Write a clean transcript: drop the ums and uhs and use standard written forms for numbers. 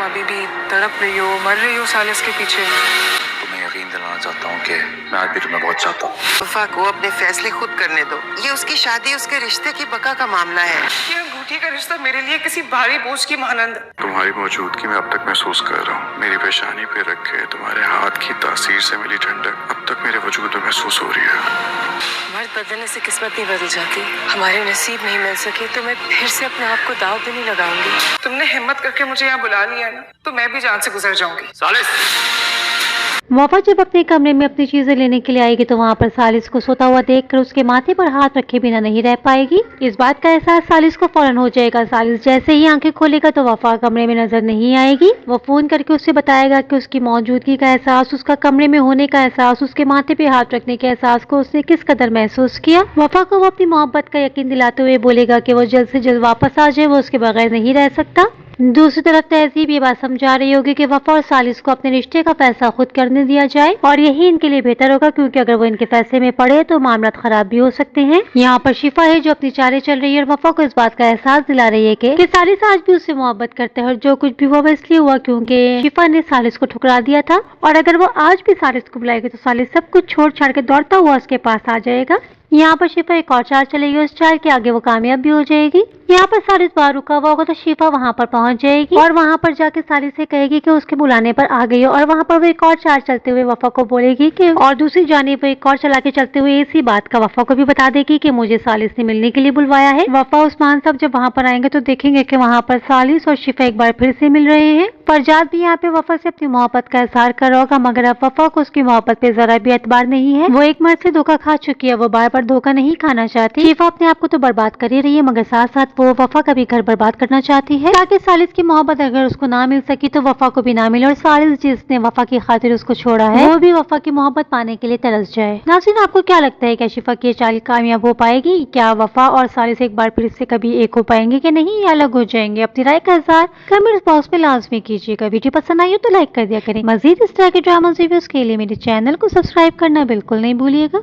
अभी भी तड़प रही हो, मर रही हो सालिस के पीछे। तुम्हें यकीन दिलाना चाहता हूँ कि मैं आज भी तुम्हें बहुत चाहता हूँ। वफा को अपने फैसले खुद करने दो। ये उसकी शादी उसके रिश्ते की बका का मामला है। ये अंगूठी का रिश्ता मेरे लिए किसी भारी बोझ की मानंद। तुम्हारी मौजूदगी में अब तक महसूस कर रहा हूँ। मेरी पेशानी पे रखे तुम्हारे हाथ की तासीर से मिली ठंडक अब तक मेरे वजूद में महसूस हो रही है। मर्द बदलने से किस्मत नहीं बदल जाती। हमारे नसीब नहीं मिल सके तो मैं फिर से अपने आप को दाव पे नहीं लगाऊंगी। तुमने हिम्मत करके मुझे यहाँ बुला लिया ना, तो मैं भी जान से गुजर जाऊंगी। सालिस, वफा जब अपने कमरे में अपनी चीजें लेने के लिए आएगी तो वहाँ पर सालिस को सोता हुआ देखकर उसके माथे पर हाथ रखे बिना नहीं रह पाएगी। इस बात का एहसास सालिस को फौरन हो जाएगा। सालिस जैसे ही आंखें खोलेगा तो वफा कमरे में नजर नहीं आएगी। वो फोन करके उससे बताएगा कि उसकी मौजूदगी का एहसास, उसका कमरे में होने का एहसास, उसके माथे पे हाथ रखने के एहसास को उसने किस कदर महसूस किया। वफा को वो अपनी मोहब्बत का यकीन दिलाते हुए बोलेगा कि वो जल्द से जल्द वापस आ जाए, वो उसके बगैर नहीं रह सकता। दूसरी तरफ तहजीब ये बात समझा रही होगी कि वफा और सालिस को अपने रिश्ते का फैसला खुद करने दिया जाए और यही इनके लिए बेहतर होगा, क्योंकि अगर वो इनके फैसले में पड़े तो मामला खराब भी हो सकते हैं। यहाँ पर शिफा है जो अपनी चारें चल रही है और वफा को इस बात का एहसास दिला रही है कि सालिस आज भी उससे मोहब्बत करते हैं और जो कुछ भी हुआ वो इसलिए हुआ क्योंकि शिफा ने सालिस को ठुकरा दिया था, और अगर वो आज भी सालिस को बुलाएगी तो सालिस सब कुछ छोड़ छाड़ के दौड़ता हुआ उसके पास आ जाएगा। यहाँ पर शिफा एक और चाल चलेगी, उस चाल के आगे वो कामयाब भी हो जाएगी। यहाँ पर सालिस बाहर रुका हुआ होगा तो शिफा वहाँ पर पहुंच जाएगी और वहाँ पर जाके सालिस से कहेगी कि उसके बुलाने पर आ गई हो, और वहाँ पर वो एक और चाल चलते हुए वफा को बोलेगी कि, और दूसरी जानिब वो एक और चला के चलते हुए इसी बात का वफा को भी बता देगी कि मुझे सालिस ने मिलने के लिए बुलवाया है। वफा उस्मान सब जब वहाँ पर आएंगे तो देखेंगे कि वहाँ पर सालिस और शिफा एक बार फिर से मिल रहे हैं। फरजाद भी यहाँ पे वफा से अपनी मोहब्बत का इजहार कर रहा होगा, मगर अब वफा को उसकी मोहब्बत पे जरा भी एतबार नहीं है। वो एक मर्द से धोखा खा चुकी है, वो बार बार धोखा नहीं खाना चाहती। शिफा अपने आप को तो बर्बाद कर ही रही है, मगर साथ साथ वो वफा का भी घर बर्बाद करना चाहती है ताकि सालिस की मोहब्बत अगर उसको ना मिल सकी तो वफा को भी ना मिले, और सालिस जिसने वफा की खातिर उसको छोड़ा है वो भी वफा की मोहब्बत पाने के लिए तरस जाए। नाज़रीन, आपको क्या लगता है, क्या शिफा की चाल कामयाब हो पाएगी? क्या वफा और सालिस एक बार फिर से कभी एक हो पाएंगे कि नहीं, या अलग हो जाएंगे? अपनी राय का इज़हार कमेंट बॉक्स में लाजमी कीजिएगा। वीडियो पसंद आई हो तो लाइक कर दिया करें। मजीद इस तरह के ड्रामा रिव्यूज के लिए मेरे चैनल को सब्सक्राइब करना बिल्कुल नहीं भूलिएगा।